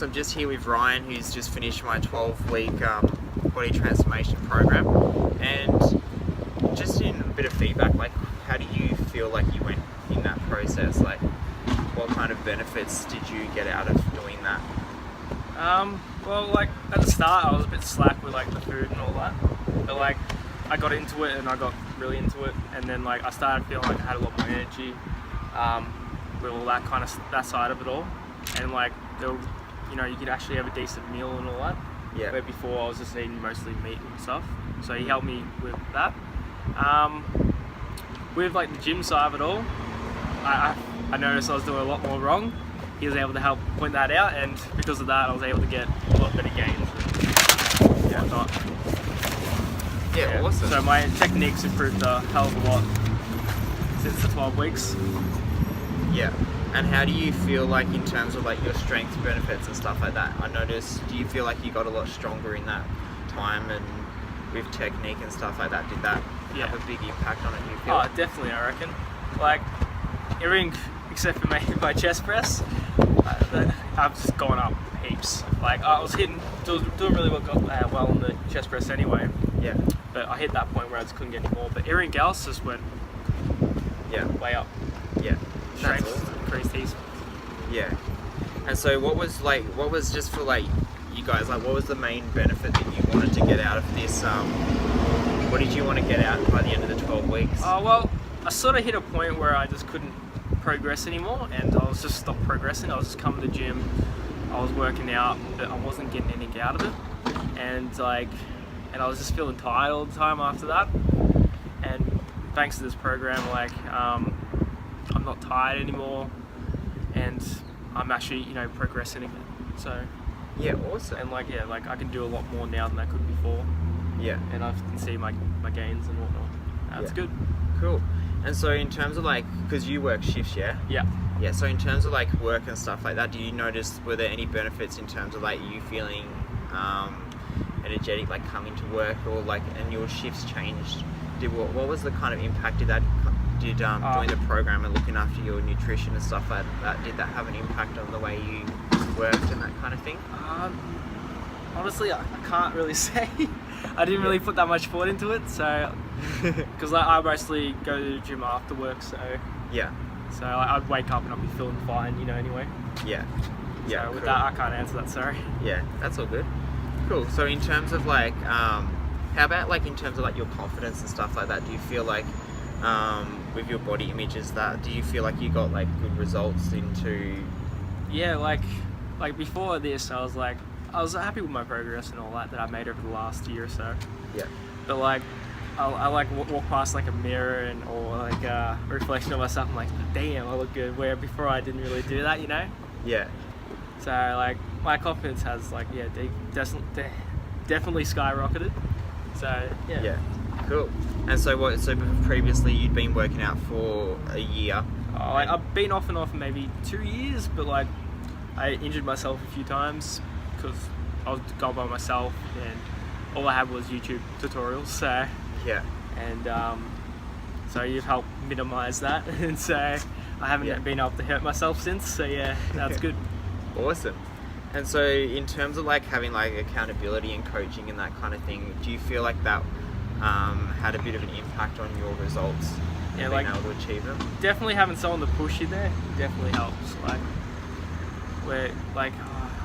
I'm just here with Ryan, who's just finished my 12-week body transformation program, and just in a bit of feedback, like, how do you feel like you went in that process? Like, what kind of benefits did you get out of doing that? Well, like at the start, I was a bit slack with like the food and all that, but like I got into it and I got really into it, and then like I started feeling like I had a lot more energy with all that kind of that side of it all, and like you could actually have a decent meal and all that. Yeah. Where before I was just eating mostly meat and stuff, so he helped me with that. With like the gym side of it all, I noticed I was doing a lot more wrong. He was able to help point that out, and because of that I was able to get a lot better gains and whatnot. Yeah, awesome. So my techniques improved a hell of a lot since the 12 weeks. Yeah. And how do you feel like in terms of like your strength benefits and stuff like that? I noticed, do you feel like you got a lot stronger in that time, and with technique and stuff like that? Did that have a big impact on it, you feel? Oh, definitely, I reckon. Like, everything except for my chest press, I've just gone up heaps. Like, I was doing really well on the chest press anyway. Yeah. But I hit that point where I just couldn't get any more. But everything else just went way up. Yeah. Strength Awesome. increased heaps. Yeah. And so what was just for like you guys, like what was the main benefit that you wanted to get out of this? What did you want to get out by the end of the 12 weeks? Well, I sort of hit a point where I just couldn't progress anymore, and I was just stopped progressing. I was just coming to the gym, I was working out, but I wasn't getting anything out of it, and I was just feeling tired all the time after that. And thanks to this program, like I'm not tired anymore, and I'm actually progressing again. So yeah, awesome. And like I can do a lot more now than I could before. Yeah. And I can see my gains and whatnot. That's good. Cool. And so in terms of like, because you work shifts, yeah? Yeah. Yeah, so in terms of like work and stuff like that, do you notice, were there any benefits in terms of like you feeling energetic, like coming to work, or like, and your shifts changed? What was the kind of impact did doing the program and looking after your nutrition and stuff like that, did that have an impact on the way you worked and that kind of thing? Honestly, I can't really say. I didn't really put that much thought into it, so because I mostly go to the gym after work, so so I'd wake up and I'd be feeling fine, anyway. So with that, I can't answer that, sorry. Yeah, that's all good. Cool. So in terms of like how about like in terms of like your confidence and stuff like that, do you feel like with your body images, do you feel like you got like good results into? Yeah, like before this, I was happy with my progress and all that I made over the last year or so. Yeah. But like, I like walk past like a mirror or like a reflection of myself. I'm like, damn, I look good. Where before I didn't really do that, Yeah. So like, my confidence has like definitely skyrocketed. So yeah. Yeah. Cool. And so so previously you'd been working out for a year? I've been off and on for maybe 2 years, but like I injured myself a few times because I was going by myself and all I had was YouTube tutorials. So yeah. And so you've helped minimize that, and so I haven't been able to hurt myself since. So yeah, that's good. Awesome. And so in terms of like having like accountability and coaching and that kind of thing, do you feel like that had a bit of an impact on your results? Yeah, being able to achieve them? Definitely having someone to push you there definitely helps. Like, where like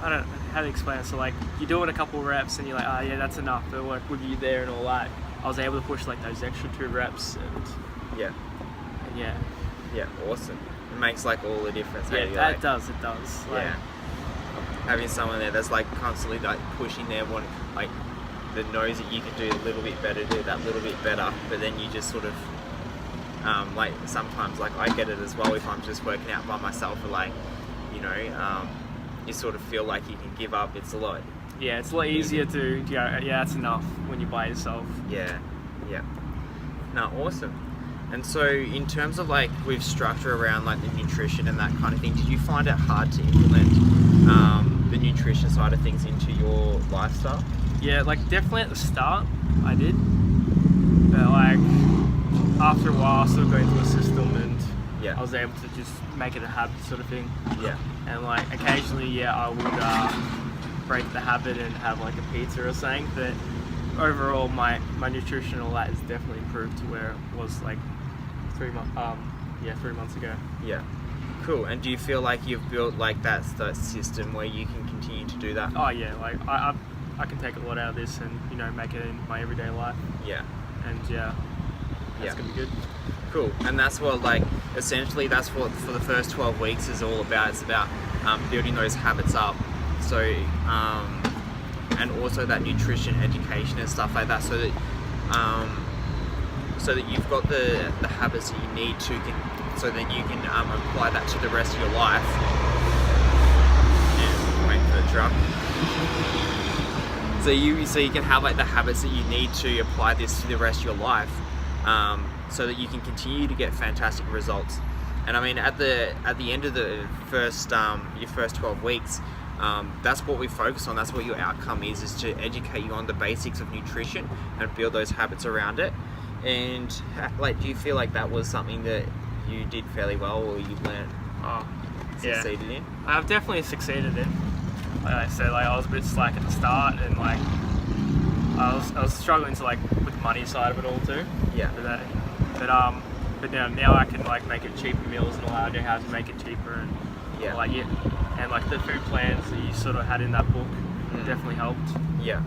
I don't know how to explain it. So like you're doing a couple reps and you're like, oh yeah, that's enough. But like with you there and all that, I was able to push like those extra 2 reps and yeah. Awesome. It makes like all the difference. Yeah, it does. Like, having someone there that's like constantly like pushing their one, like that knows that you can do a little bit better, do that little bit better, but then you just sort of like sometimes like I get it as well if I'm just working out by myself, or like you sort of feel like you can give up. It's a lot. Yeah, it's a lot easier to go, yeah, that's enough when you're by yourself. Yeah. No, awesome. And so in terms of like with structure around like the nutrition and that kind of thing, did you find it hard to implement the nutrition side of things into your lifestyle? Yeah, like definitely at the start I did, but like after a while I sort of got into a system and Yeah. I was able to just make it a habit sort of thing. Yeah. And like occasionally, I would break the habit and have like a pizza or something. But overall, my nutrition and all that is definitely improved to where it was like 3 months ago. Yeah. Cool. And do you feel like you've built like that system where you can continue to do that? Oh yeah, like I can take a lot out of this and make it in my everyday life. Yeah. And that's gonna be good. Cool. And that's what essentially that's what for the first 12 weeks is all about. It's about building those habits up. So and also that nutrition education and stuff like that, so that you've got the habits that you need to so then you can apply that to the rest of your life. And wait for the truck. So you can have like the habits that you need to apply this to the rest of your life, so that you can continue to get fantastic results. And I mean, at the end of the first your first 12 weeks, that's what we focus on. That's what your outcome is to educate you on the basics of nutrition and build those habits around it. And like, do you feel like that was something that you did fairly well, or you learned succeeded in? I've definitely succeeded in. Like I said, like I was a bit slack at the start, and like I was struggling to like with the money side of it all too. Yeah. But now I can like make it cheaper meals and all that. I know how to make it cheaper and and like the food plans that you sort of had in that book definitely helped. Yeah.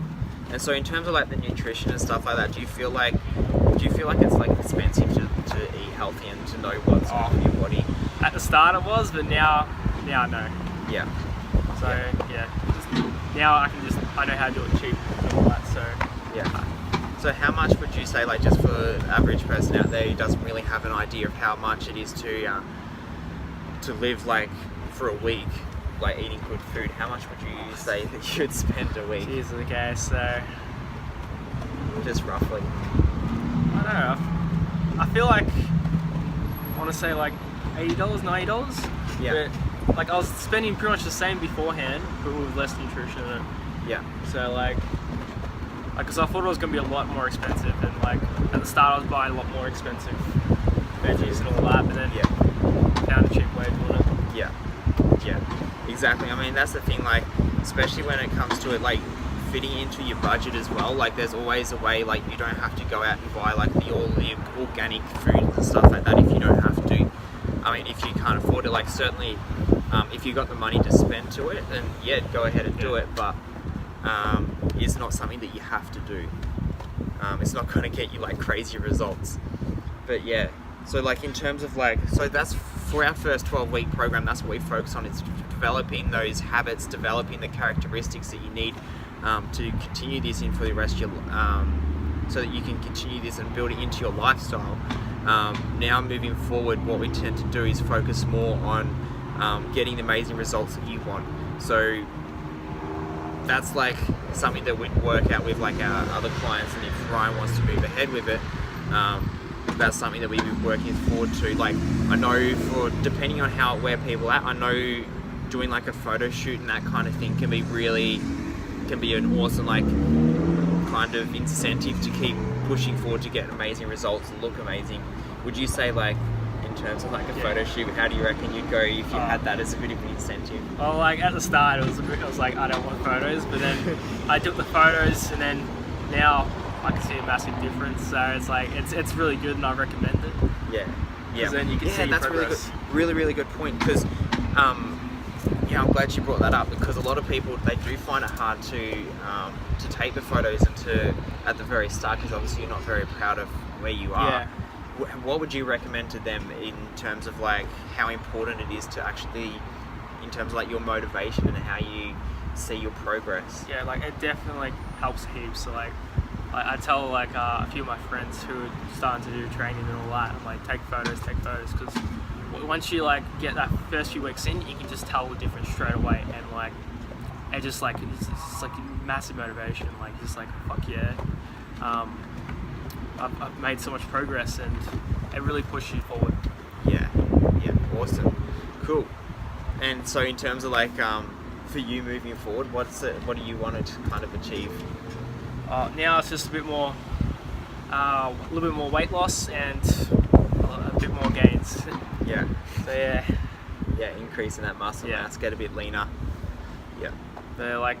And so in terms of like the nutrition and stuff like that, do you feel like it's like expensive to eat healthy and to know what's good for your body? At the start it was, but now I know. Yeah. So now I know how to do it cheap and all that. So yeah. So how much would you say, like just for the average person out there who doesn't really have an idea of how much it is to live like for a week, like eating good food, how much would you say that you'd spend a week? Jesus, okay, so just roughly. I don't know. I feel like I want to say like $80, $90. Yeah. But like I was spending pretty much the same beforehand, but with less nutrition in it. Yeah. So like, because I thought it was gonna be a lot more expensive, and like at the start I was buying a lot more expensive veggies and all that, but then found a cheap way of doing it. Yeah. Yeah. Exactly. I mean, that's the thing. Like, especially when it comes to it, like fitting into your budget as well. Like, there's always a way. Like, you don't have to go out and buy like all the organic foods and stuff like that if you don't have to. I mean, if you can't afford it, like certainly, if you got the money to spend to it, then yeah, go ahead and do it. But it's not something that you have to do. It's not going to get you like crazy results. But yeah, so like in terms of like, so that's for our first 12-week program. That's what we focus on. It's developing those habits, developing the characteristics that you need to continue this in for the rest of your, so that you can continue this and build it into your lifestyle. Now moving forward, what we tend to do is focus more on getting the amazing results that you want. So that's like something that we'd work out with like our other clients, and if Ryan wants to move ahead with it, that's something that we'd be working forward to. Like, I know for depending on where people are at, I know doing like a photo shoot and that kind of thing can be an awesome like kind of incentive to keep pushing forward to get amazing results and look amazing. Would you say, like, in terms of like a photo shoot, how do you reckon you'd go if you had that as a bit of an incentive? Well, like at the start I was like, I don't want photos, but then I took the photos, and then now I can see a massive difference. So it's like it's really good, and I recommend it. Yeah. Because then you can see your that's progress. really good point. Because I'm glad you brought that up, because a lot of people, they do find it hard to take the photos and to at the very start, because obviously you're not very proud of where you are. Yeah. What would you recommend to them in terms of like how important it is to actually, in terms of like your motivation and how you see your progress? Yeah, like it definitely helps heaps. So like I tell like a few of my friends who are starting to do training and all that, I'm like, take photos, because once you like get that first few weeks in, you can just tell the difference straight away, and like it just like it's like massive motivation. Like just like fuck yeah, I've made so much progress, and it really pushes you forward. Yeah, awesome, cool. And so in terms of like for you moving forward, what do you want to kind of achieve? Now it's just a little bit more weight loss, and bit more gains. Yeah. So yeah, Yeah, increasing that muscle Yeah. mass, get a bit leaner. Yeah. they're like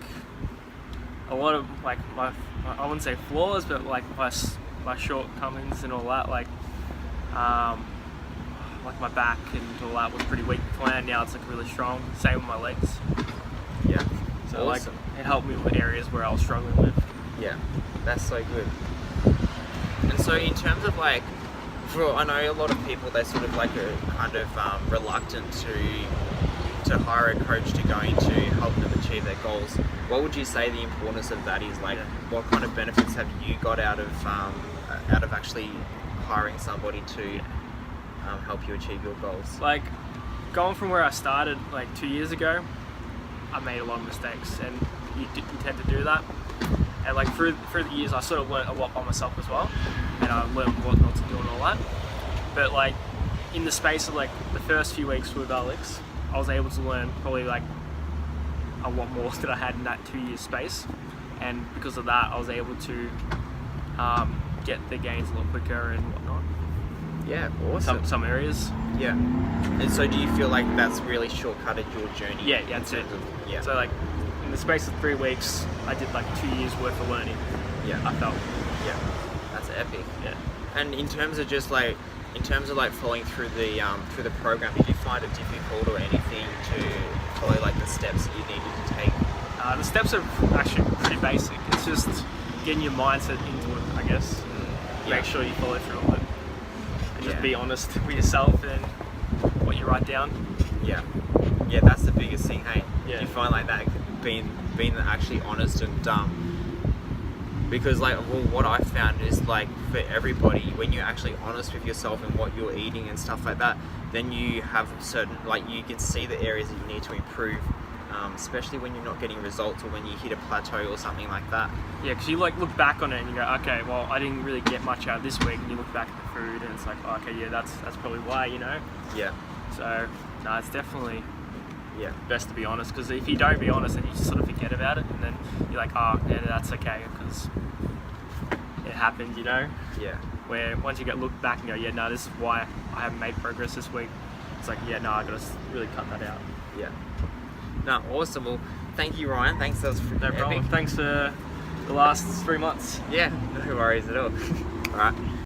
a lot of like I wouldn't say flaws, but like my shortcomings and all that. Like my back and all that was pretty weak beforehand. Now it's like really strong. Same with my legs. Yeah. So like Awesome. it helped me with areas where I was struggling with. Yeah, that's so good. And so in terms of like, I know a lot of people, they're sort of like a kind of reluctant to hire a coach to go in to help them achieve their goals. What would you say the importance of that is? Like, what kind of benefits have you got out of actually hiring somebody to help you achieve your goals? Like going from where I started like 2 years ago, I made a lot of mistakes, and you tend to do that. And like through the years, I sort of learned a lot by myself as well, and I learned what not to do and all that. But like in the space of like the first few weeks with Alex, I was able to learn probably like a lot more than I had in that 2 year space, and because of that, I was able to get the gains a lot quicker and whatnot. Yeah, awesome. Some areas. Yeah. And so do you feel like that's really shortcutted your journey? Yeah, that's it. Yeah. So like in the space of 3 weeks, I did like 2 years worth of learning. Yeah. I felt. Yeah. That's epic. Yeah. And in terms of following through the program, did you find it difficult or anything to follow like the steps that you needed to take? The steps are actually pretty basic. It's just getting your mindset into it, I guess. Yeah. Make sure you follow through on it. And just Yeah. be honest with yourself and what you write down. Yeah. Yeah, that's the biggest thing, hey? Yeah. Do you find like that being actually honest and because like, well, what I found is like for everybody, when you're actually honest with yourself and what you're eating and stuff like that, then you have certain, like you can see the areas that you need to improve, especially when you're not getting results or when you hit a plateau or something like that. Yeah, because you like look back on it and you go, okay, well, I didn't really get much out of this week, and you look back at the food and it's like, oh, okay, yeah, that's probably why, you know. Yeah. So no, it's definitely Yeah. best to be honest, because if you don't be honest, then you just sort of forget about it, and then you're like, oh, yeah, that's okay, because it happened, you know. Yeah. Where once you look back and go, yeah, no, this is why I haven't made progress this week. It's like, yeah, no, I gotta really cut that out. Yeah. No, awesome. Well, thank you, Ryan. Thanks. That was No problem. epic. Thanks for the last 3 months. Yeah. No worries at all. All right.